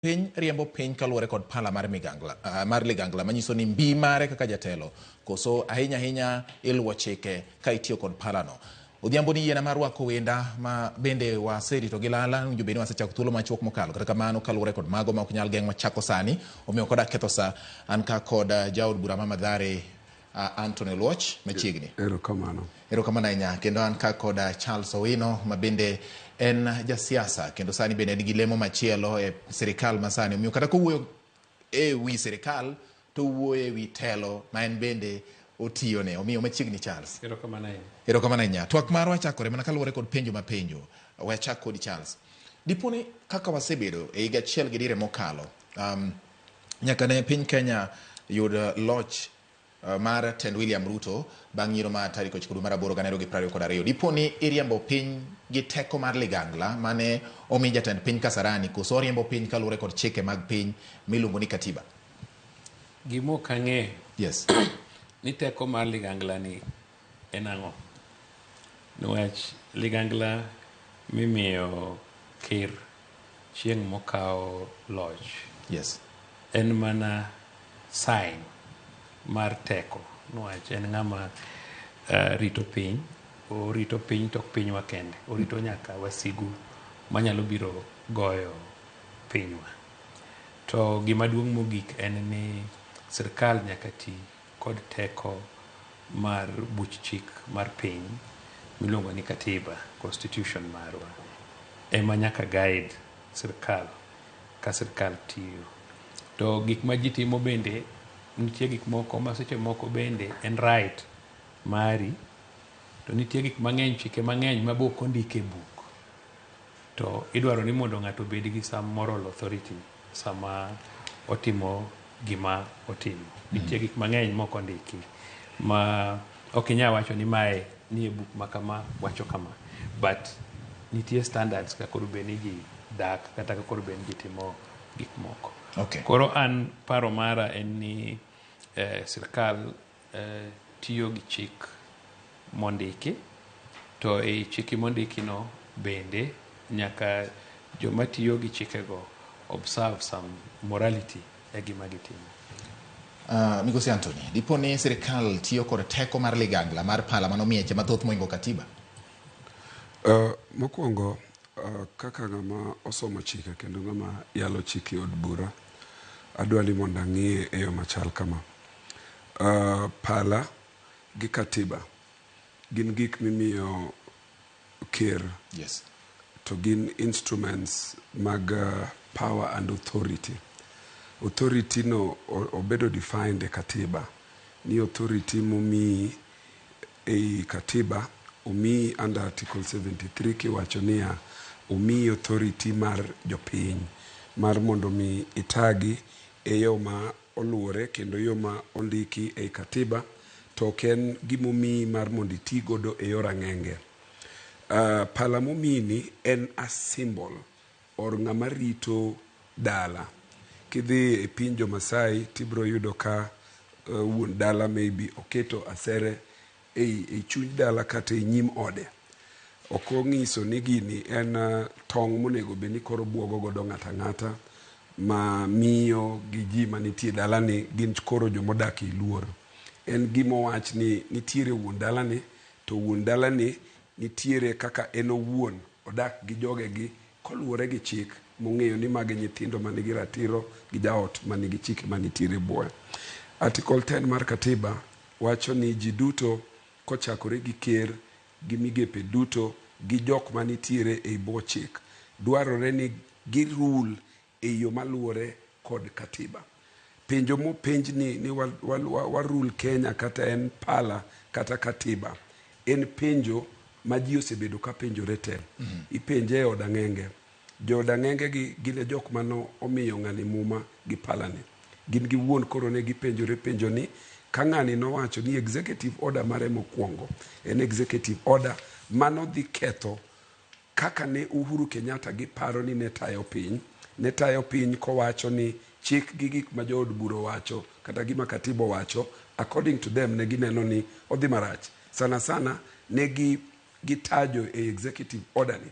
Piny riembo piny kaluwore kod pala mar ligangla manyiso ni mbii mare kaka jatelo koso ahinya iluwo chike ka itiyo kod pala no. Odhiambo ni yiena mar wako wenda ma bende waserito gi lala winjo beni wasechako thuolo machuok mokalo kata kamano kaluwore kod mago ma ok nyal geng' machako sani omiyo koda ketho sa an ka kod jaod bura ma Mathare Anthony Luoch machiegni. Erokamano ahinya kendo an ka kod Charles Owino ma bende en jasiasa kendo sani bende en gi lemo machielo e sirikal masani omiyo kata kowuoyo e wi sirikal to wuoyo e wi telo ma en bende otiyone omiyo machiegni Charles. Erokamano ahinya. Twak marwa chakore mana kaluwore kod penjo mapenjo. Wachak kod Charles. Diponi kaka wasebedo e higa achiel gi dire mokalo nyaka ne piny Kenya yud loch mar tend William Ruto bang' yiero ma tarik 9 dwe mar 8 2022. Diponi iriembo piny gi teko mar ligangla mane omi jatend piny Kasarani koso oriembo piny kaluwore kod chike mag piny miluongo ni katiba. Gimo kang'e Yes. ni teko mar ligangla ni en ang'o? Niwach ligangla mimiyo ker chieng' mokao loch. Yes. En mana sign mar teko. Niwach en ng'ama rito piny. Orito piny tok piny wakende. Orito nyaka wasigu manyalo biro goyo pinywa. To gima duong' mogik en ni sirkal nyaka ti kod teko mar buch chik mar piny miluongo ni katiba, constitution marwa. Ema nyaka guide sirkal ka sirkal tiyo. To gik ma ji timo bende nitie gik moko ma seche moko bende en right mari. To nitie gik mang'eny, chike mang'eny ma bok ondike buk. To idwaro ni mondo ng'ato bed gi some moral authority sama otimo gima otimo. Nitie gik mang'eny moko ondiki ma ok inyal wacho ni mae nie buk ma kama wacho kama. But nitie standards ka koro beni ji dak kata ka koro beni ji timo gik moko. Okay. Koro an paro mara en ni sirkal tiyo gi chik mondiki, to e chiki mondiki no bende nyaka joma tiyo gi chikego observe some morality e gima gitimo. Migosi Anthony, diponi sirikal tiyo kod teko mar ligangla mar pala mano mieche mathoth moingo katiba? Mokwongo kaka ng'ama osomo chike kendo ng'ama yalo chike od bura, adwa ni mondo ang'ie e yo machal kama. Pala gi katiba gin gik mimiyo ker. Yes. To gin instruments mag power and authority. Authority no obedo defined e katiba. Ni authority momi e katiba omi under article 73 kiwacho niya omi authority mar jopiny mar mondo mi itagi e yo ma oluwore kendo yo ma ondiki e katiba to ken gimomi mar mondo iti godo e yor ang'enge. Pala momini en a symbol or ng'ama rito dala. Kidhi e piny jo-Masai tibro yudo ka wuon dala maybe oketo asere e chuny dala kata e nyim ode. Ok ong'iso ni gini en tong' monego bed ni koro buogo godo ng'ata ng'ata ma miyo gi ji manitie dala ni gin koro jomodak e luor. En gimowach ni nitiere wuon dala ni, to wuon dala ni nitiere kaka en owuon odak gi jogegi koluwore gi chik mong'eyo ni magi nyithindo manigi ratiro gi jaot manigi chike manitiere buoye. Article 10 mar katiba wacho ni ji duto kochakore gi ker gi migepe duto gi jok manitiere e bwo chik dwarore ni gi rule e yo maluwore kod katiba. Penjo mopenj ni wa rule Kenya kata en pala kata katiba en penjo ma ji osebedo ka penjore te. Ipenje e od ang'enge. Jo od ang'enge gin jok mano omiyo ng'ani muma gi pala ni. Gin gi wuon koro ne gipenjore penjo ni ka ng'ani nowacho ni executive order mare mokwongo en executive order mano dhi ketho kaka ne Uhuru Kenyatta giparo ni ne tayo piny kowacho ni chik gi gik ma jood buro wacho kata gima katiba wacho according to them ne gineno ni odhi marach. Sana ne gitajo e executive order ni.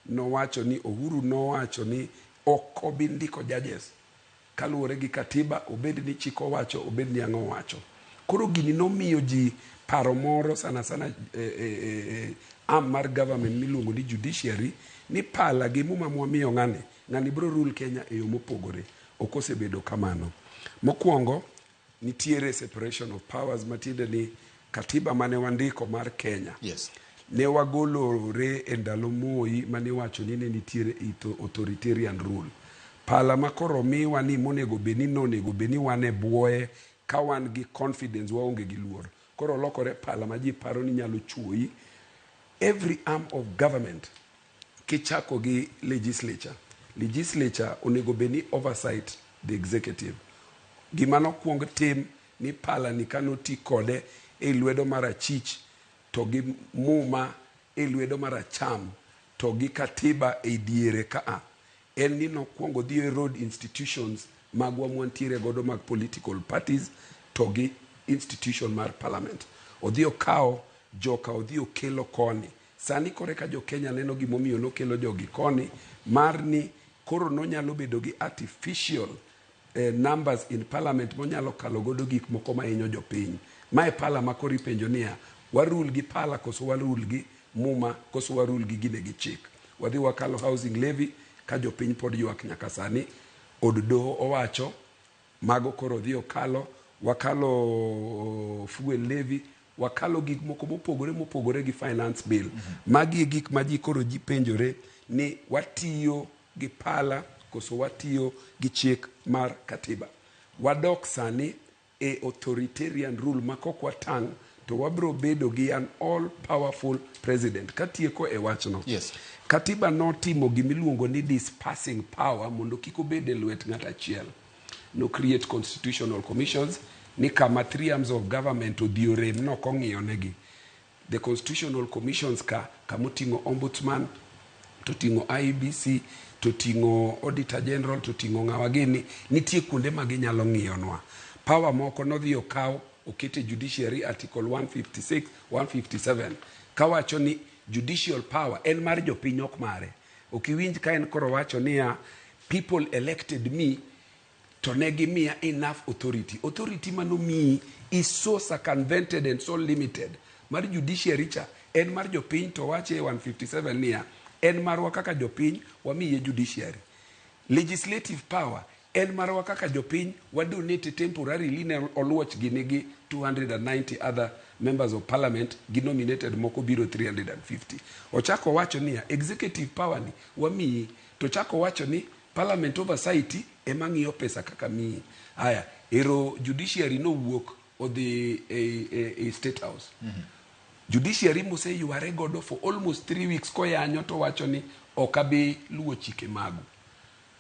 Nowacho ni Uhuru nowacho ni ok obi ndiko judges kaluwore gi katiba, obed ni chik owacho, obed ni ang'o wacho. Koro gini nomiyo ji paro moro sana arm mar government miluongo ni judiciary ni pala gi muma mwamiyo ng'ani bro rule Kenya e yo mopogore. Ok osebedo kamano. Mokwongo nitiere separation of powers, matiende ni katiba mane wandiko mar Kenya. Yes. Ne wagolore e ndalo Moi mane wacho ni ne nitiere authoritarian rule. Pala makoro miwa ni monego beni nonego beni wan e bwoye ka wan gi confidence, waonge gi luor. Koro lokore pala ma ji paro ni nyalo chuoi. Every arm of government kichako gi legislature onego beni oversight the executive. Gima nokwong tim ni pala ni kanoti kode e lwedo mar achich, to gi muma e lwedo mar acham, to gi katiba e diere ka en ni nokwongo dhi e road institutions magwa mwantiere godo mag political parties, to gi institution mar parliament. Odhi okawo joka, odhi okelo koni. Sani kore ka jo Kenya neno gimomiyo nokelo jogi koni, mar ni koro nonyalo bedo gi artificial numbers in parliament monyalo kalo godo gik moko mahinyo jopiny. Mae pala makoro ipenjo niya, warul gi pala koso warul gi muma koso warul gi gine gi chik. Wadhi wakalo housing levy ka jopiny pod ywak nyaka sani. Od doho owacho mago koro dhi okalo. Wakalo fuel levy, wakalo gik moko mopogore gi finance bill. Magi gik ma ji koro ji penjore ni watiyo gi pala koso watiyo gi chik mar katiba. Wadok sani e authoritarian rule ma kok watang' to wabro bedo gi an all powerful president. Katieko e wachno. Yes. Katiba notimo gimiluongo ni dispersing power mondo kik obed e lwet ng'at achiel. No create constitutional commissions ni kama 3 arms of government odhi orem no kong'iyo negi. The constitutional commissions kamoting'o ombudsman, to ting'o IEBC, to ting'o auditor general, to ting'o ng'awa gini, nitie kuonde ma ginyalo ng'iyonwa. Power moko nodhi okaw okete judiciary article 156, 157. Kawacho ni judicial power en mar jopiny ok mare. Okiwinj ka en koro wacho niya, people elected me to negi miya enough authority. Authority manomiyi is so circumvented and so limited. Mar judiciary cha en mar jopiny, to wache 157 niya, en marwa kaka jopiny, wamiye judiciary. Legislative power en marwa kaka jopiny, wadonate temporarily ne oluoch gini gi 290 other members of parliament, gi nominated moko biro 350. Ochako wacho niya, executive power ni wamiyi, to chako wacho ni parliament oversight ema ng'iyo pesa kaka miyi. Haya, ero judiciary no wuok odhi e state house. Judiciary mose yuare godo for almost 3 weeks koyanyo to wacho ni okabi luwo chike magu.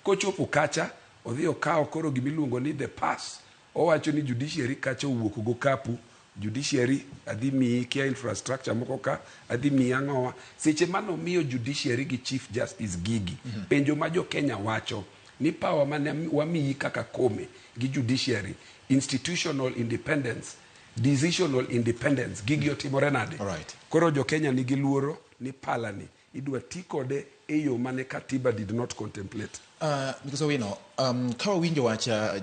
Kochopo kacha, odhi okawo koro gimiluongo ni the pass. Owacho ni judiciary kacha wuok go kapu. Judiciary adhi miyi kia infrastructure moko ka, adhi miyi ang'owa. Seche mano miyo judiciary gi chief justice gigi. Penjo ma jo Kenya wacho ni power mane wamiyi kaka kome gi judiciary, institutional independence, decisional independence, gigi otimore nade. Right. Koro jo Kenya nigi luoro ni pala ni idwa ti kode e yo mane katiba did not contemplate. Because we know, kawa winjo wacha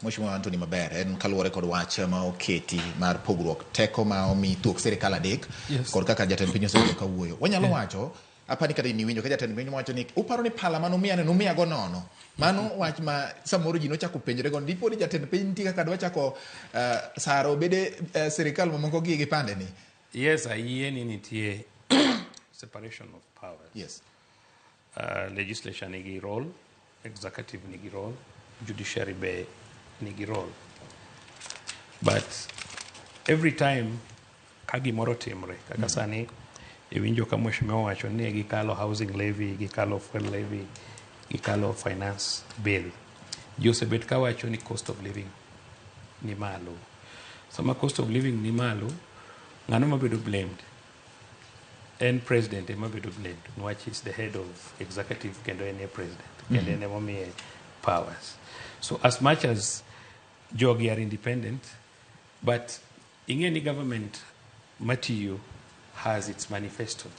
Mheshimiwa Anthony maber en kaluwore kod wacha ma oketi mar pogruok teko ma omi thuok sirikal adek. Yes. Kod kaka jatend piny osebedo ka wuoyo. Wanyalo wacho apani kata ni winjo ka jatend piny wacho ni uparo ni pala mano miya go nono. Mano wach ma samoro ji nochako penjore go, dipo ni jatend piny nitie kaka dwa chako saro bede sirikal mamoko gi pande ni. Yes, ayie ni nitie separation of powers. Yes. Legislature nigi role, executive nigi role, judiciary be nigi role. But every time ka gimoro timre, kaka sani iwinjo ka mheshimiwa wacho ni gikalo housing levy, gikalo fuel levy, gikalo finance bill. Josebet ka wacho ni cost of living ni malo. Sama cost of living ni malo, ng'ano mabedo blamed? En president ema bedo blamed, which is the head of executive kendo ene president, kendo ene momiye powers. So as much as jogi are independent, but ingeni government matiyo has its manifesto.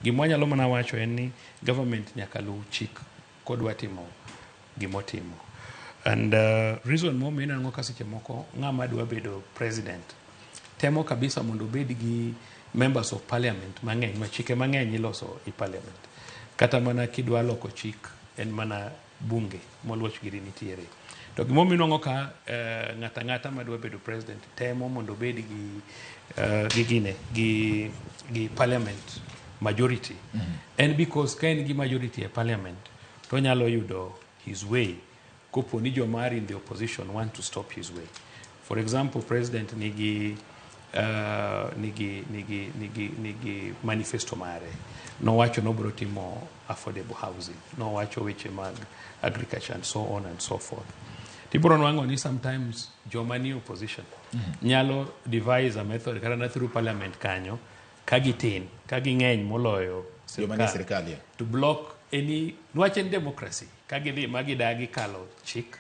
Gimwanyalo mana wacho en ni government nyaka luw chik kodwa timo gimotimo. And reason momiyo ineno ka seche moko ng'ama dwa bedo president temo kabisa mondo obed gi members of parliament mang'eny, ma chike mang'eny iloso i parliament. Kata mana kidwa loko chik en mana bunge moluoch giri nitiere. To gimomiyo ineno ka ng'ata madwa bedo president temo mondo obed gi parliament majority. And because ka en gi majority e parliament to nyalo yudo his way kopo ni joma are in the opposition want to stop his way. For example, president nigi manifesto mare. Nowacho nobro timo affordable housing. Nowacho weche mag agriculture and so on and so forth. Tibro nwang'o ni sometimes joma ni opposition nyalo devise a method kata na through parliament kanyo kagitin, kaging'eny moloyo sirkal to block any nwachen democracy kagidhi magidagi kalo chik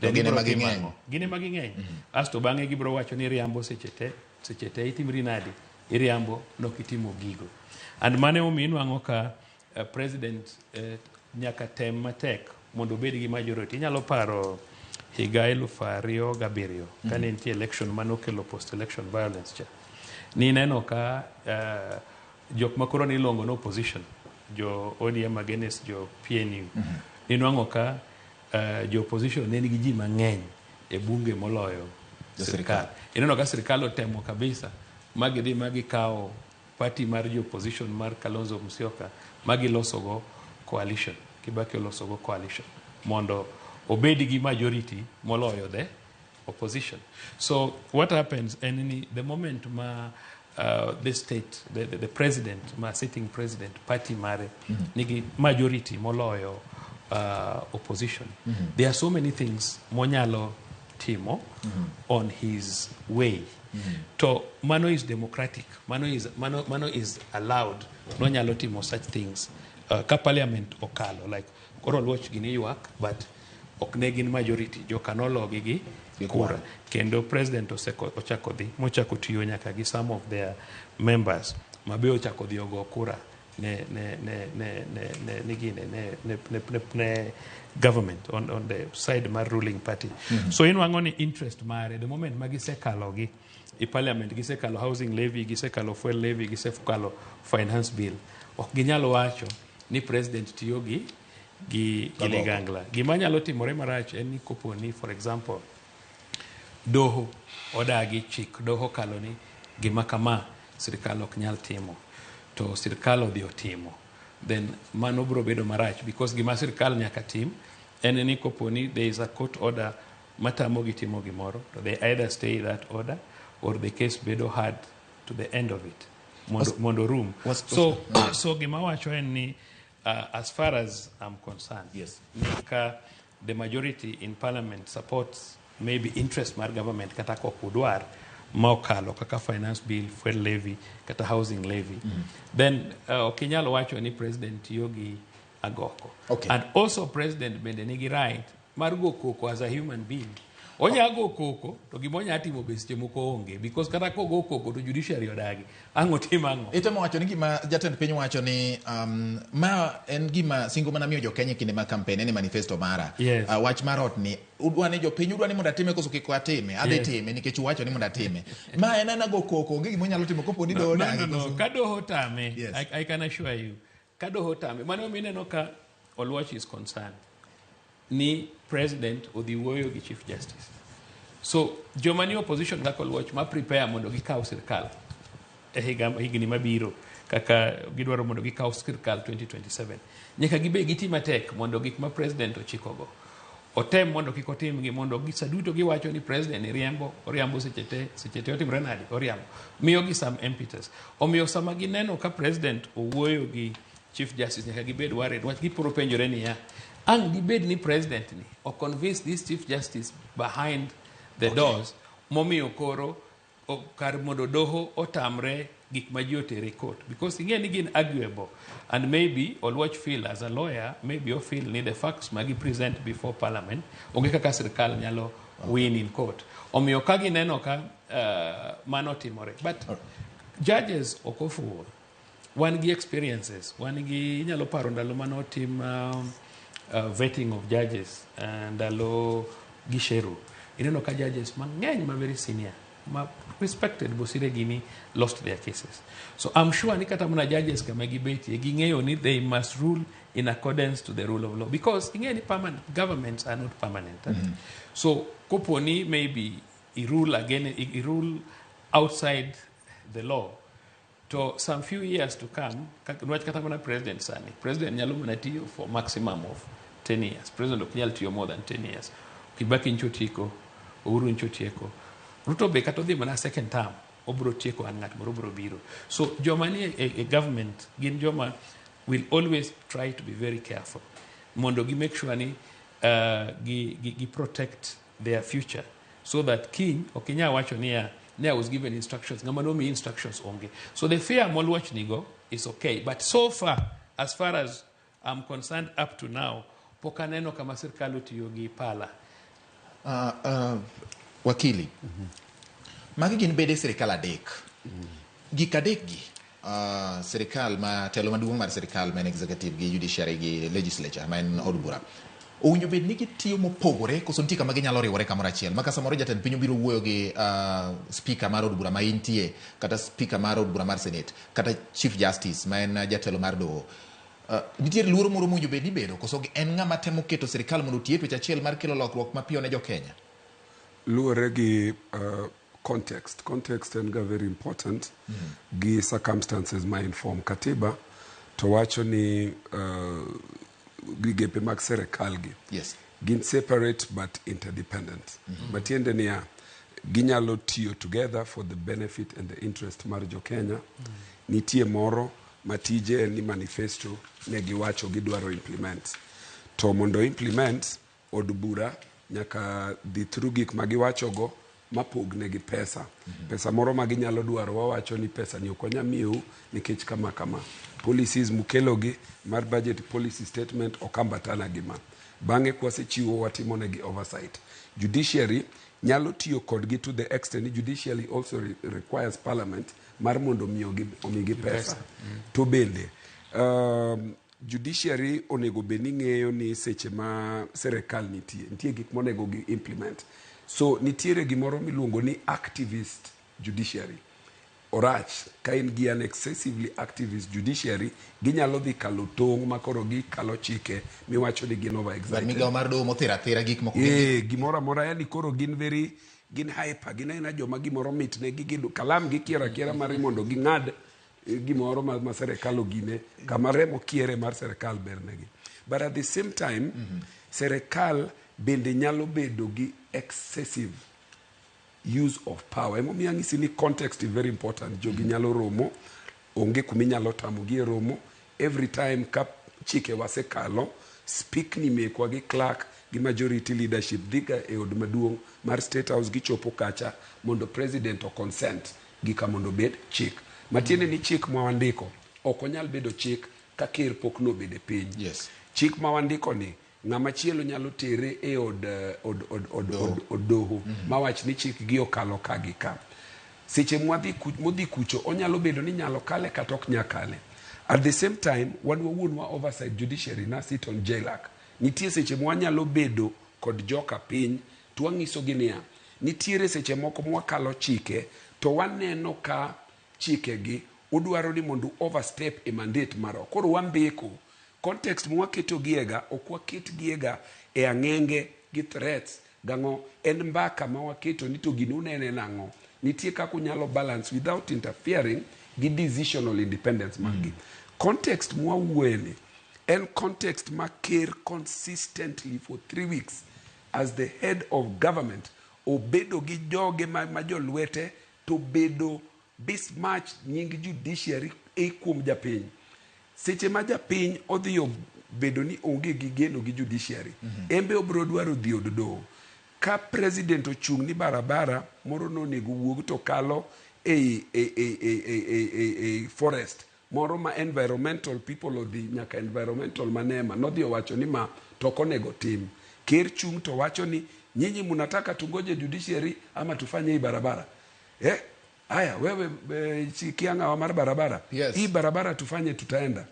gine maging'eny asto bang'e gibro wacho ni riambo seche te itimri nadi iriambo nokitimo gigo. And mane omiyo nwang'o ka president nyaka tem matek mondo obed gi majority. Inyalo paro higa 2007 kane nitie election manokelo post election violence cha ni neno ka jok makoro ni longo no opposition jo ODM against jo PNU ninwang'o ka jo opposition ne nigi ji mang'eny e bunge moloyo sirkal. Ineno ka sirkal otemo kabisa magidhi magikawo party mar jo opposition mar Kalonzo Musyoka magilosogo coalition, Kibaki olosogo coalition mondo obedi gi majority moloyo the opposition. So what happens and the moment the state the president sitting president party mare nigi majority moloyo opposition, there are so many things monyalo timo on his way. To mano is democratic, mano is allowed, no nyalo timo such things ka parliament okalo, like koro luoch gini ywak but okne gin majority joka nologi gi kura kendo president ochako dhi mochako tiyo nyaka gi some of their members mabe ochako dhi ogo kura ne government on the side mar ruling party. So inwang'o ni interest mare the moment magisekalo gi i parliament, gisekalo housing levy, gisekalo fuel levy, gisekalo finance bill, ok ginyalo wacho ni president tiyo gi ligangla. Gima nyalo timore marach en ni kopo ni for example doho odagi chik, doho kalo ni gima kama sirkal ok nyal timo to sirkal odhi otimo, then mano bro bedo marach because gima sirkal nyaka tim en ni kopo ni there is a court order matamo gitimo gimoro to they either stay that order or the case bedo hard to the end of it mondo room. So gima wacho en ni as far as I'm concerned, yes, the majority in parliament supports maybe interest mar government kata kokudwar maokalo kaka finance bill, fuel levy kata housing levy, then okinyalo wacho ni president yogi agoko. Okay. And also president bende nigi right mar go koko as a human being. Onya go koko to gimonya timo beste moko onge because kata ko go koko to judiciary odagi ango timango. Itemo wacho ni gima jatend piny wacho ni ma en gima singo mana miyo jo Kenya kinde ma campaign ni manifesto mara. Yes. Wach marot ni udwani jo piny udwani mondo atime koso kiko atime adhi time nikech wacho ni mondo atime. Ma en ana go koko onge gimo nyalo timo kopo ni do odagi. No. Kado hotame. Yes. I can assure you. Kado hotame. Mano mineno ka Oluoch is concerned. Ni president odhi wuoyo gi chief justice. So joma ni opposition kaka Oluoch ma prepare mondo gikaw sirkal higni mabiro kaka gidwaro mondo gikaw sirkal 2027 nyaka gibe giti matek mondo gik ma president ochikogo otem mondo kik otimgi mondo gisaduto giwacho ni president oriambo seche te otimre nadi oriambo miyo gi some impetus. Omiyo sama gineno ka president owuoyo gi chief justice nyaka gibed worried wach gipuro penjore ni ang gibed ni president ni o convince this chief justice behind the doors momiyo koro kar mondo doho otamre gik ma ji otere court because ing'e ni gin arguable and maybe Oluoch feel as a lawyer maybe o feel ni the facts magi present before parliament onge kaka sirkal nyalo win in court. Omiyo ka gineno ka mano timore but judges okofuo wan gi experiences wan gi nyalo paro ndalo mano tim vetting of judges ndalo gisheru ineno ka judges mang'eny ma very senior ma respected bosire gini lost their cases. So I'm sure ni kata muna judges kama gibeti ging'eyo ni they must rule in accordance to the rule of law, because ing'eni permanent governments are not permanent. So koponi maybe i rule outside the law to some few years to come, kata mana president sani president nyalo mana tiyo for maximum of 10 years. President ok nyal tiyo more than 10 years. Kibaki nchotieko, Uhuru nchotieko, Ruto be kata odhi mana second term, obro tieko an ng'at moro bro biro. So joma ni a government gin joma will always try to be very careful mondo gi make sure ni gi protect their future, so that king okinya wacho ni I was given instructions, ngama no me instructions onge. So the fear molwach nigo is okay, but so far as I'm concerned up to now pokaneno kama sirkal otiyo gi pala. Wakili, magi gin bede sirkal adek. Gik adek gi sirkal ma telo maduong' mar sirkal ma en executive gi judiciary gi legislature ma en od bura owinjo bed ni gitiyo mopogore koso nitie kama ginyalo riwore kamoro achiel, maka samoro jatend piny obiro wuoyo gi speaker mar od bura ma intie, kata speaker mar od bura mar senate, kata chief justice ma en jatelo mar doho. Nitiere luoro moro mowinjo bed ni bedo koso en ng'ama temo keto sirkal mondo otie twech achiel mar kelo lokruok mapiyo ne jo Kenya? Luore gi context en ga very important gi circumstances ma inform katiba to wacho ni gigepe mag serikal gi gin separate but interdependent. Matiende niya ginyalo tiyo together for the benefit and the interest mar jo Kenya. Nitie moro matije en ni manifesto ne giwacho gidwaro implement, to mondo implement od bura nyaka dhi through gik magiwacho go mapog negi pesa. Pesa moro maginyalo dwaro wawacho ni pesa ni okonya miu nikech kama policies mukelogi mar budget policy statement okambatana gima. Bange kwasechiwo watimo negi oversight. Judiciary nyalo tiyo kodgi to the extent judiciary also requires parliament mar mondo omigi pesa. To bende judiciary onego beni ng'eyo ni seche ma serikal nitie gik monego gi implement. So nitiere gimoro miluongo ni activist judiciary. Orach ka in gi an excessively activist judiciary, ginyalo dhi kalo tong' makoro gikalo chike miwacho ni gin over excited. Migawo mar doho mothira thira gik moko. Gimoro amora yani koro gin hyper, gin aina joma gimoro mit ne gigidu kalam gi kiera mar mondo ging'ad gimoro ma serikal ogine kama remo kiere mar serikal bernegi. But at the same time serikal bende nyalo bedo gi excessive use of power. Emo miang'isi ni context is very important. Jogi nyalo romo, onge kumi nyalo tamogi romo. Every time ka chike wasekalo, speak ni mekwa gi clerk gi majority leadership dhiga e od maduong' mar State House gichopo kacha mondo president o consent gi ka mondo bed chik. Matiende ni chik mwandiko okonyal bedo chik ka ker pok no bede piny. Chik mwandiko ni ng'ama chielo nyalo tere e od doho mawach ni chik gi okalo ka gi ka. Seche modhi kucho onyalo bedo ni nyalo kale kata ok nyakale. At the same time wan wawuonwa oversight judiciary na sit on jailak. Nitie seche mwanyalo bedo kod joka piny to wang'iso gi niya nitiere seche moko mwakalo chike to waneno ka chike gi udwaro ni mondo overstep e mandate maro. Koro wambeko context mwaketo giega okwaket giega e ang'enge gi threats gang'o en mbaka ma waketo ni to gino nene nang'o. Nitie kako nyalo balance without interfering gi decisional independence magi. Context mwawuene en context ma ker consistently for 3 weeks as the head of government obedo gi joge ma jolwete to bedo besmatch nying judiciary e kuom japiny. Seche ma japiny odhiyo bedo ni onge gi geno gi judiciary, embe obro dwaro dhi od doho. Ka president ochung' ni barabara moro no nego wuog to kalo forest moro ma environmental people odhi nyaka environmental manema nodhi wacho ni ma toko nego tim. Ker chung' to wacho ni nyinyi munataka tungoje judiciary ama tufanye hii barabara. Aya wewe kianga wa mar barabara. Hii barabara tufanye tutaenda.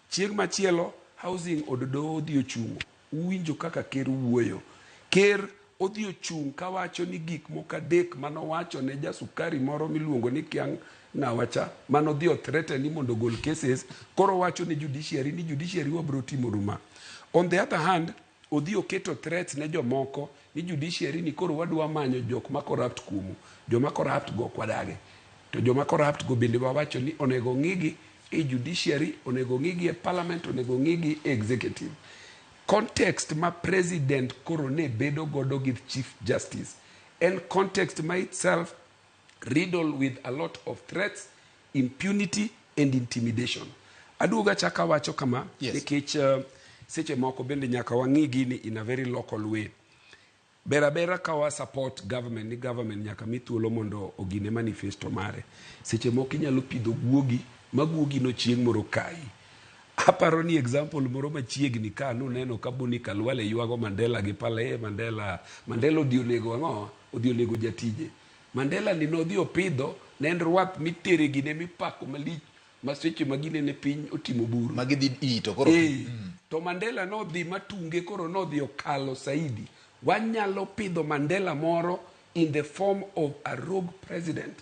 Chieng' machielo housing od doho odhi ochungo, uwinjo kaka ker wuoyo. Ker odhi ochung' kawacho ni gik moko adek manowacho ne jasukari moro miluongo ni Kiang' Ng'awacha manodhi othreaten ni mondo gol cases, koro wacho ni judiciary wabro timo ruma. On the other hand, odhi oketo threats ne jomoko ni judiciary ni koro wadwa manyo jok ma corrupt kumu, joma corrupt go kwadage. To joma corrupt go bende wawacho ni onego ng'igi e judiciary, onego ng'igi e parliament, onego ng'igi e executive. Context ma president koro ne bedo godo gi chief justice and context ma itself riddled with a lot of threats, impunity and intimidation. Aduoga chaka wacho kama nikech seche moko bende nyaka wang'i gini in a very local way. Bera kawa support government, ni government nyaka mi thuolo mondo ogine manifesto mare. Seche moko inyalo pidho guogi, ma guogi no chieng' moro kai. Aparo ni example moro machiegni ka nuneno ka Boni Kalwale yuago Mandela gi pale Mandela odhi onego ang'o, odhi onego jatije. Mandela ni nodhi opidho, ne en rwath mitere gine mipako malich, ma seche magine ne piny otimo buru. Magidhi ito koro. To Mandela nodhi matunge koro nodhi okalo saidi. Wanyalo pidho Mandela moro in the form of a rogue president.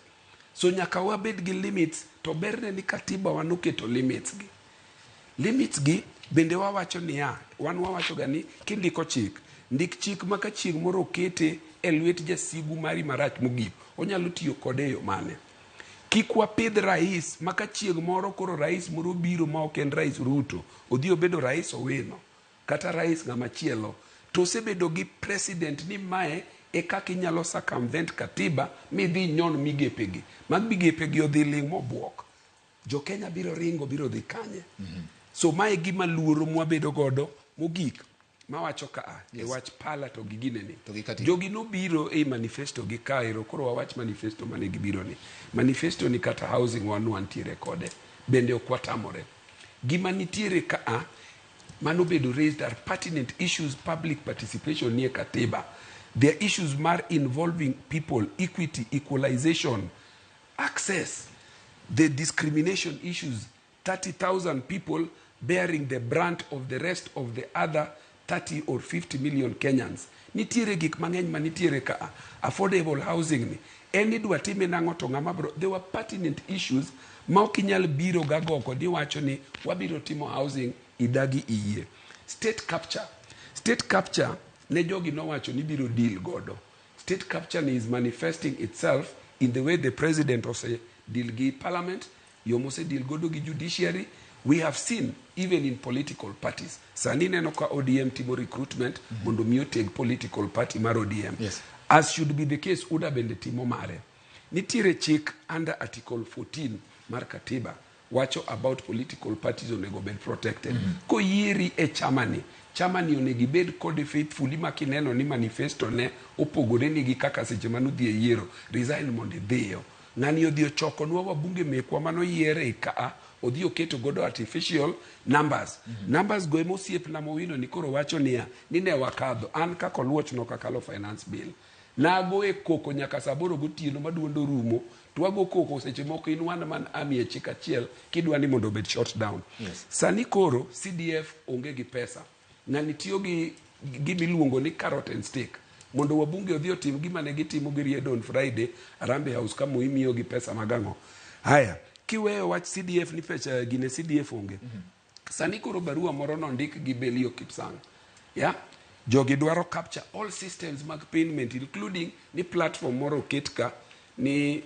So nyaka wabed gi limits, to berne ni katiba wanoketo limits gi. Limits gi bende wawacho ni wan wawacho gani kindiko chik, ndik chik maka chieng' moro kete e lwet jasigu mari marach mogik, onyalo tiyo kode yo mane. Kik wapidh rais maka chieng' moro koro rais moro biro ma ok en rais Ruto, odhi obedo rais Owino kata rais ng'ama chielo, to osebedo gi president ni mae e kaka inyalo circumvent katiba midhi nyon migepegi. Mag migepegi odhi ling' mobuok. Jo Kenya biro ringo, biro dhi kanye. So mae gima luoro mwabedo godo mogik mawacho ka e wach pala to gigine ni. Jogi no biro e manifesto gi kairo, koro wawach manifesto mane gibiro ni. Manifesto ni kata housing wantiere kode, bende okwatamore. Gima nitiere ka mano bedo raised are pertinent issues, public participation nie katiba. There are issues mar involving people, equity, equalization, access, the discrimination issues, 30,000 people bearing the brunt of the rest of the other 30 or 50 million Kenyans. Nitiere gik mang'eny ma nitiere ka affordable housing ni. Eni dwa time nang'o to ng'ama bro. There were pertinent issues ma ok inyal biro gagoko ni wacho ni wabiro timo housing idagi iye. State capture ne jogi no wacho ni biro deal godo. State capture is manifesting itself in the way the president ose deal gi parliament, yomose deal godo gi judiciary. We have seen even in political parties. Sani neno ka ODM timo recruitment mondo miyo teg political party mar ODM. Yes. As should be the case, UDA bende timo mare. Nitiere chik under article 14 mar katiba wacho about political parties onego bed protected. Ko yieri e chamani onego bed kode faithfully makineno ni manifesto ne opogore nigi kaka seche manudhi e yiero resign mondo dhiyo. Ng'ani odhi ochoko nwa wabunge mekwa mano yiere ka odhi oketo godo artificial numbers. Numbers go emosiep na mowino ni koro wacho niya ni ne wakadho an kako luoch no kakalo finance bill. Nago e koko nyaka saboro gotieno maduondo rumo, to wago koko seche moko in wan man amie chik achiel kidwa ni mondo bed shut down. Yes. Sani koro CDF onge gi pesa. Ng'ani tiyo gi gimiluongo ni carrot and stick. Mondo wabunge odhi otim gima ne gitimo gi riedo on Friday, Arambe House kama imiyo gi pesa magang'o. Haya, kiweyo wach CDF ni pesa gine CDF onge. Sani koro barua moro no ndik gi Belio Kipsang. Jogi dwaro capture all systems mag payment, including ni platform moro ketka ni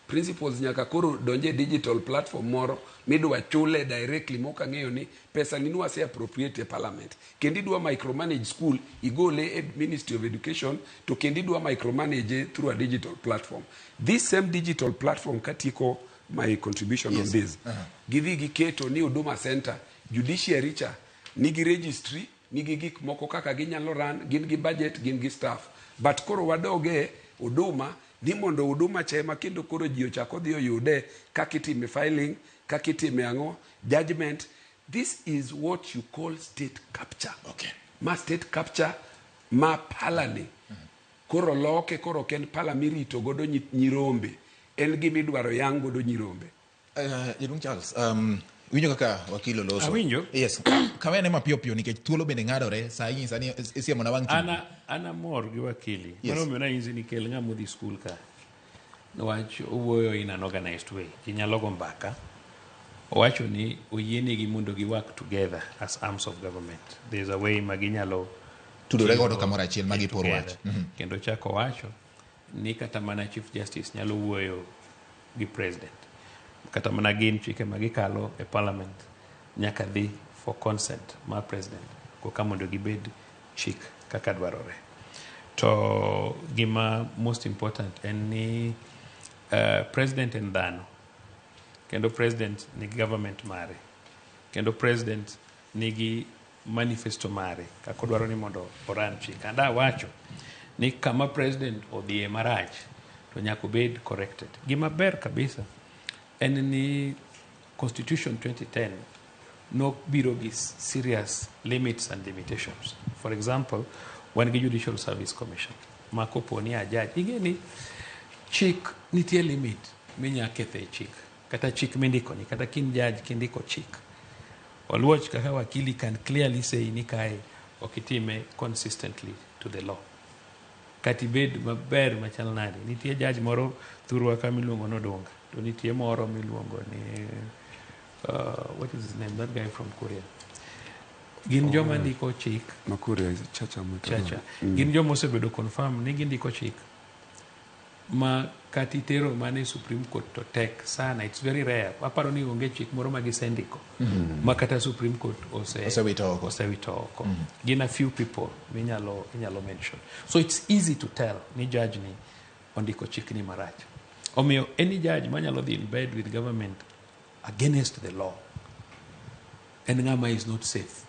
principals nyaka koro donje digital platform moro midwa chule directly moka ng'eyo ni pesa ni nwase appropriate e parliament. Kendi dwa micromanage school igole e Ministry of Education, to kendi dwa micromanage through a digital platform. This same digital platform katiko my contribution on this. Gidhi giketo ni Huduma Center, judiciary cha nigi registry, nigi gik moko kaka ginyalo run, gin gi budget, gin gi staff. But koro wadoge Huduma ni mondo Huduma chema kendo koro ji ochako dhi oyude kakitime filing, kakitime ang'o, judgment. This is what you call state capture. Okay. Ma state capture ma palani. Koro loke koro ken pala mirito godo nyirombe. En gimi dwaro yang godo nyirombe. Jadung Charles, Winjo kaka wakilo loso. Awinjo? Yes. Kawene mapiyo piyo nikech thuolo bende ng'adore sani isiemo na wang' timo. Ana mor gi wakili. Yes. Mano mena inzi ni kel ng'amo dhi skul ka. Nwach owuoyo in an organized way. Inyalo go mbaka. Owacho ni oyienegi mondo gi work together as arms of government. There's a way maginyalo tudore godo kamoro achiel magi por wach. Kendo chako wacho ni kata mana Chief Justice nyalo wuoyo gi President. Kata mana gin chike magikalo e Parliament nyaka dhi for consent ma President koka mondo gibed chik kaka dwarore. To gima most important en ni President en dhano. Kendo President nigi government mare. Kendo President nigi manifesto mare kako dwaro ni mondo oran chik. Anda wacho ni kama President odhie marach to nyaka bed corrected. Gima ber kabisa en ni Constitution 2010 no biro gi serious limits and limitations. For example, when the Judicial Service Commission ma kopo ni ajaj ingeni chik nitie limit minya kethe chik kata chik mindiko ni kata kin judge kindiko chik. Oluoch kaka wakili can clearly say ni kai okitime consistently to the law. Kati bed maber machal nade. Nitie judge moro thurwa ka miluongo nodonga. To nitie moro miluongo ni what is his name? That guy from Korea. Gin joma ndiko chik. Korea Chacha. Gin joma osebedo confirm ni gindiko chik. Ma kati tero mane Supreme Court to tek sana. It's very rare. Aparo ni onge chik moro magisendiko. Ma kata Supreme Court osewito oko. Gin a few people minyalo mention. So it's easy to tell ni judge ni ondiko chik ni marach. Omiyo any judge manyalo dhi in bed with government against the law and ngama is not safe.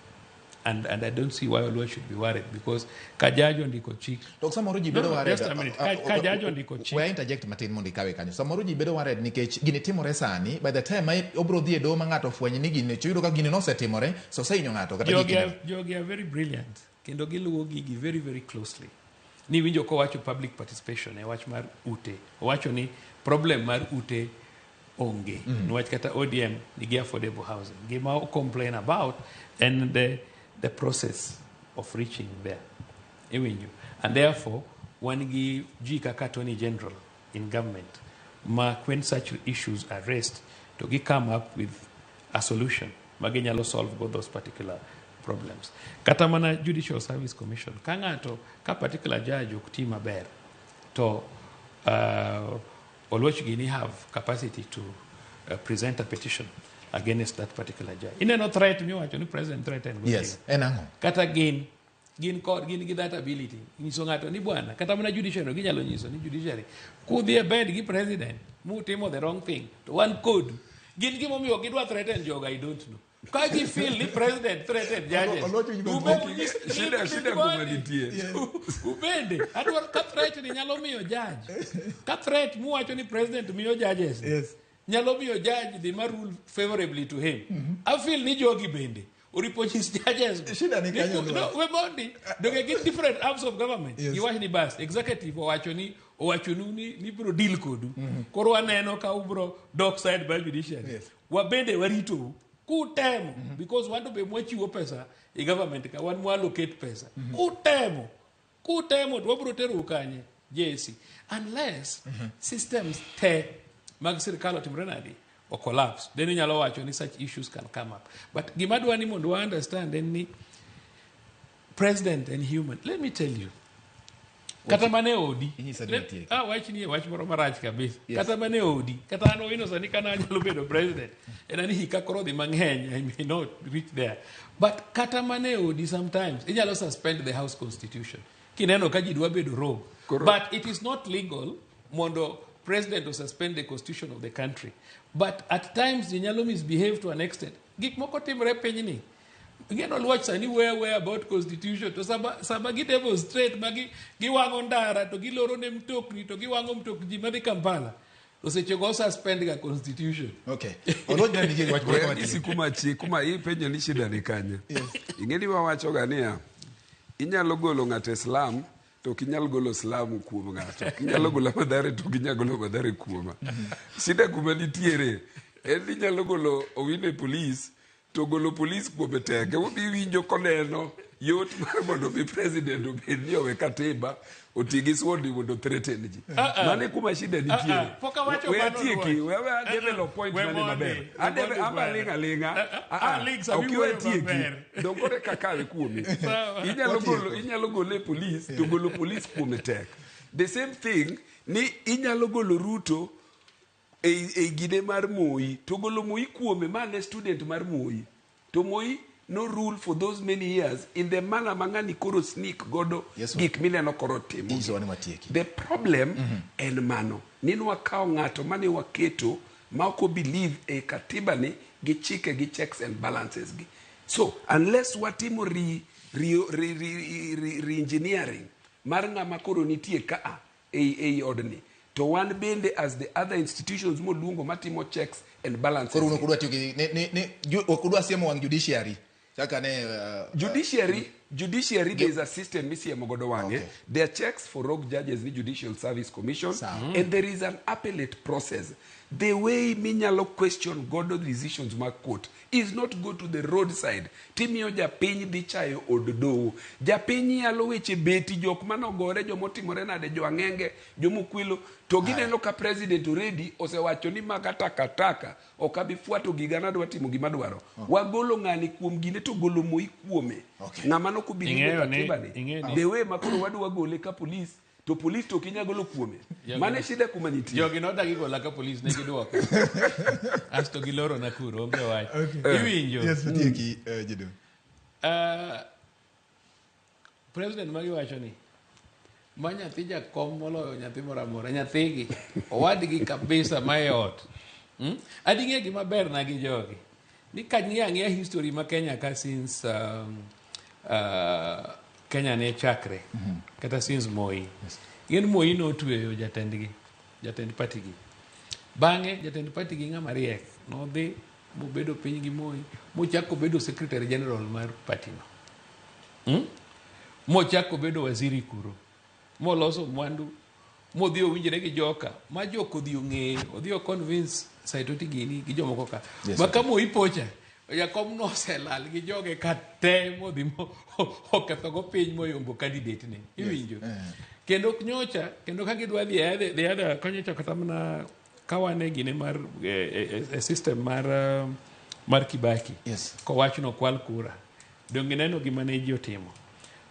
And I don't see why Oluwa should be worried because ka judge ondiko chik. Dok samoro ji bedo worried. Just a minute. Ka judge ondiko chik. We interject matin mondo ikawe kanyo. Samoro ji bedo worried nikech gini timore sani by the time obro dhi e doho ma ng'ato fwenyo ni gini chuyudo ka gini nosetimore so sainyo ng'ato kata jogi are very brilliant. Kendo giluwo gigi very very closely. Ni winjo ko wacho public participation e wach mar ute. Wacho ni problem mar ute onge. Nwach kata ODM nigi affordable housing. Gima o complain about and the process of reaching there. And therefore, when gi kaka Attorney General in government, when such issues are raised, to come up with a solution, maginyalo solve both those particular problems. Kata mana Judicial Service Commission, ka particular judge okuti maber, to Oluoch have capacity to present a petition against that particular judge. Ineno threat mi wacho ni president threaten. Yes, enango. Kata gin gi that ability. Nyiso ng'ato ni bwana, kata mana judiciary ginyalo nyiso ni judiciary kudhi e bed gi president mutimo the wrong thing to one code. Gin gimomiyo gidwa threaten joga I don't know. Ka gi feel ni president threaten judges. Shida kuma nitie. Ubende adwar ka threat ni nyalo miyo judge. Ka threat mu wacho ni president miyo judges. Yes. Nyalo miyo judge the rule favorably to him. I feel ni jogi bende Uripochis judges. Shida ni kanyo no. We bondi. They get different arms of government. Yes. Iwash ni bas executive owachonu ni bro deal kodu. Koro aneno ka ubro dog side by judiciary. Yes. Wabende warito kutemo because want to be mwachiwo pesa e government ka wan allocate pesa. Kutemo to bro tero ukanye JC unless systems mag sirkal otimre nadi or collapse, then inyalo wacho ni such issues can come up. But gima dwa ni mondo understand then ni president and human. Let me tell you. Kata mane odi. Wach moro marach kabisa. Kata mane odi. Kata ano sani kana nyalo bedo president. Enani hikakoro di mang'eny. I may not reach there. But kata mane odi sometimes inyalo suspend the house constitution. Kineno ka ji dwa bedo rogue. But it is not legal mondo president to suspend the constitution of the country. But at times, the nyalo misbehave to an extent. Gik moko timre piny ni. Again, all watch anywhere about constitution. To sama demonstrate, giwango ndara, to giloro ne mtokni, to giwango mtokni, madhi Kampala. To sechego suspend the constitution. Okay. Oloja nige watch kwa kuma hii penyo ni shida ni kanya. Ingeni wawacho gania. Inyalo golo ng'at Islam to kinyal golo Islam kuom ng'ato. Kinyalo golo madhare to kinyalo golo madhare kuoma. Shida kuma nitiere en nyalo golo owine police to golo police kuom teke obi winjo koneno yot mar mondo mi president obed ni owe katiba otigi sword mondo threaten ji mane kuma shida nitie we atieki wewe develop point mane maber adebe amalinga okiwa atieki dongore kakawe kuomi inyalo golo police to golo police kuom tek the same thing ni inyalo golo Ruto e gide mar Moi to golo Moi kuome mane student mar Moi to Moi no rule for those many years in the manner mangani koro sneak godo gik mileno koro timo. The problem en mano nino wakao ngato mane waketo mako believe e katiba ni gi chike gi checks and balances gi. So unless watimo re-engineering mar ngama koro nitie ka e odni to one bende as the other institutions mo luongo matimo checks and balances. Koro uno kudwa tiogi okudwa siemo wang judiciary. Judiciary there is a system misiemo godo wange. There are checks for rogue judges ni Judicial Service Commission and there is an appellate process. The way minyalo question godo decisions ma court is not go to the roadside. Timio japiny dhi chayo od dowo. Japiny yalo weche beti jok manogore jomotimore nade joangenge jomokwilo to gineno ka president already osewacho ni maga takataka okabifuato gigana dwa timo gima dwaro. Wagolo ngani kuom gine to golo Moi kuome. Ngama no kubiligo katiba ni. The way makoro wadwa gole ka police to police to kinya golo kuome. Mane shida kumaniti. Jogi no dagi gola ka police ne giduoko. Asto giloro Nakuru ombe wach. Iwinjo. Yes, tieki jidu. President magi wacho ni manyathi jakom moloyo nyathi moramora nyathigi owadgi kabisa mayot. Adinge gima ber na gi jogi. Ni kanyia history ma Kenya ka since Kenya ne chakre kata since Moi. Yen Moi no tueyo jatend party gi. Bange jatend party gi ngama riek no dhi mobedo piny gi Moi mochako bedo secretary general mar party no. Mochako bedo waziri kuro. Moloso mwandu modhi owinjre gi joka ma joko dhi ong'e odhi convince Saitoti gini gi jomoko ka makamo ipocha Jakom no selal gi joge kate modhi oketho go piny moyombo candidate ne iwinjo kendo nyocha kendo ka gidwa dhi the other konyocha kata mana kawane gine mar system mar Kibaki ko wachno kwal kura donge neno gima ne ji otimo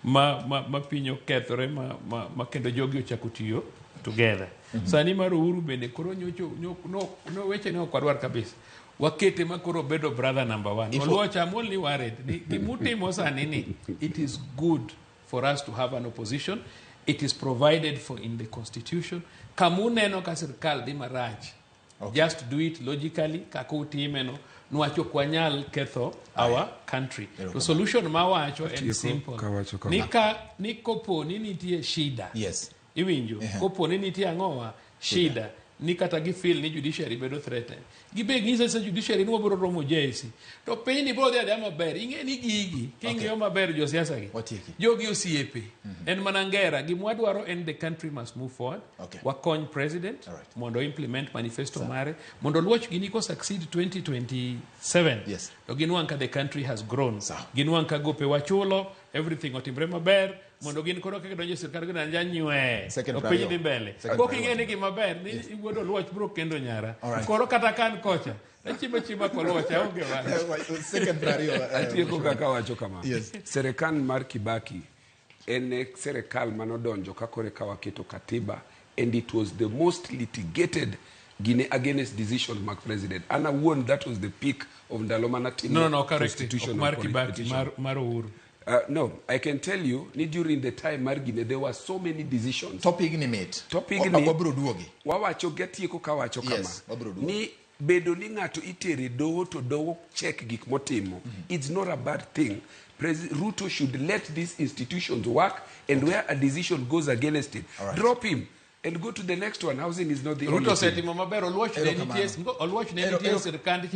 ma pinyo kethore ma kendo jogi ochako tiyo together. Sani mar Uhuru bende koro nyocho no weche ne okwadwar kabisa. Wakete makoro bedo brother number 1. Oluocha I'm only worried. Gimutimo sani ni it is good for us to have an opposition. It is provided for in the constitution. Kamuneno ka sirkal di marach. Just do it logically kakutimeno nwacho kwanyal ketho our country. The solution mawacho and simple. Ni kopo ni nitie shida. Iwinjo kopo ni nitie angowa shida ni kata gi feel ni judiciary bedo threatened. Gibe ngisa se judiciary no bro romo jesi. To piny ni bro de maber. Inge ni gigi kingi yo maber jo siasa gi. Jogi osiepe. En manangera gimwadwaro and the country must move forward. Wakony president mondo implement manifesto mare mondo luoch gini ko succeed 2027. To ginwanka the country has grown. Ginwanka gope wachulo everything otimbre maber. Mondo gin koro kaka donjo sirkal gina nyanywe to piny dhi mbele kok ing'eni gima ber ni iwuodo luoch bro kendo nyara koro kata kan kocha chima ko luocha onge wach atieko kaka wacho kama serikal mar Kibaki en serikal manodonjo kakore kawaketo katiba and it was the most litigated Guinea against decision mark president and I warned that was the peak of ndalo manatimo constitution mar Kibaki mar Uhuru. No, I can tell you, during the time Margine, there were so many decisions. Topic ni wawacho getieko kawacho kama. Ni bedo ni ngato itere dowo to dowo check gik motimo. It's not a bad thing. President Ruto should let these institutions work and where a decision goes against it, drop him. and go to the next one. Housing is not the only Ruto thing. seti mama bero watch the NTS sirkandi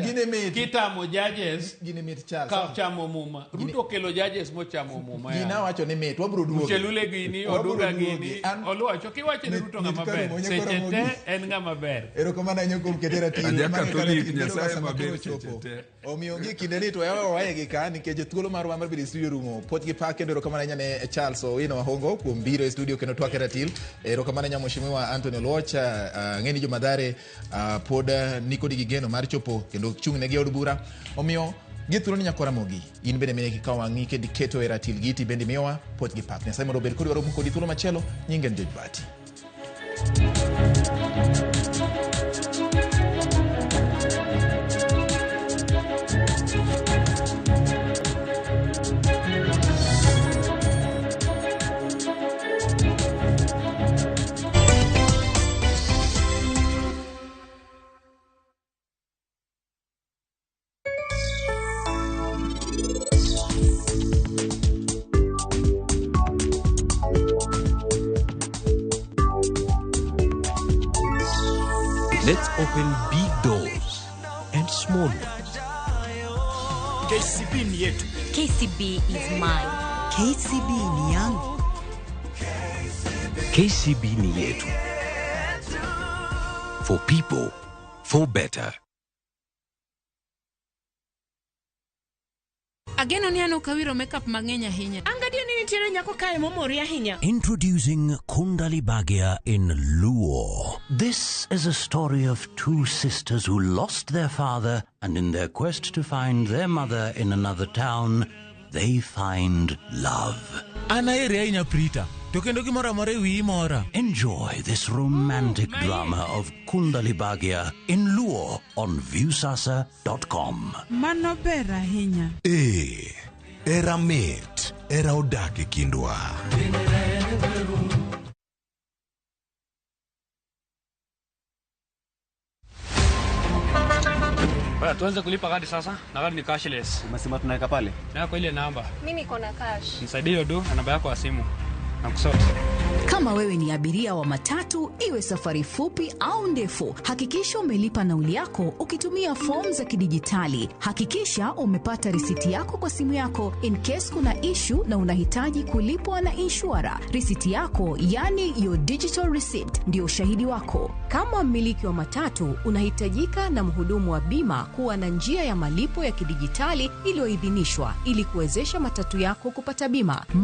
kita mo judges gine mit Charles ka chamo muma Ruto kelo judges mo chamo muma gina wacho ni mit wabro duogo chelule gini oduga gini oluwacho kiwacho ni Ruto ngama ber seche te en ngama ber erokamano ahinya kuom ketera tim Catholic Nyasaye maber seche te omiyo gi kinde ni to wae gi ka nikech thuolo mar wa mar bedo studio rumo pot gi pa kendo erokamano ahinya ne Charles Owino Wahongo kuom biro e studio kendo twakera til erokamano ahinya mheshimiwa Anthony Oluocha ng'eni jo madhare pod nikodi gi geno mar chopo kendo chung' ne gi od bura omiyo gi thuolo ni nyakora Ramogi in bende mine kikaw wang'i kendo iketo e ratil giti bende miyowa pot gi pak Nyasaye mondo obed kodi waro kodi thuolo machielo nyinge George Bati. Let's open big doors and small ones. KCB ni yetu. KCB is mine. KCB ni yangu. KCB ni yetu. For people, for better. Ageno ni ano kawiro makeup mang'enya ahinya. Angadio ni nitiere nyako kae momori ahinya. Introducing Kundali Bhagia in Luo. This is a story of two sisters who lost their father, and in their quest to find their mother in another town, they find love. Anaere ainya Prita. Tokendo gimora more wi mora. Enjoy this romantic drama of Kundali Bhagia in Luo on viewsasa.com. Mano ber ahinya. Era mit, era odak e kindwa. Baya, tuanze kulipa kadi sasa. Na kadi ni cashless. Umesema tunaweka pale? Na kwa ile namba. Mimi niko na cash. Nisaidie hiyo do na namba yako ya simu. Nakusote. Kama wewe ni abiria wa matatu, iwe safari fupi au ndefu, hakikisha umelipa nauli yako ukitumia fomu za kidijitali. Hakikisha umepata risiti yako kwa simu yako in case kuna issue na unahitaji kulipwa na insurer. Risiti yako, yani your digital receipt, ndio ushahidi wako. Kama mmiliki wa matatu, unahitajika na mhudumu wa bima kuwa na njia ya malipo ya kidijitali iliyoidhinishwa ili kuwezesha matatu yako kupata bima.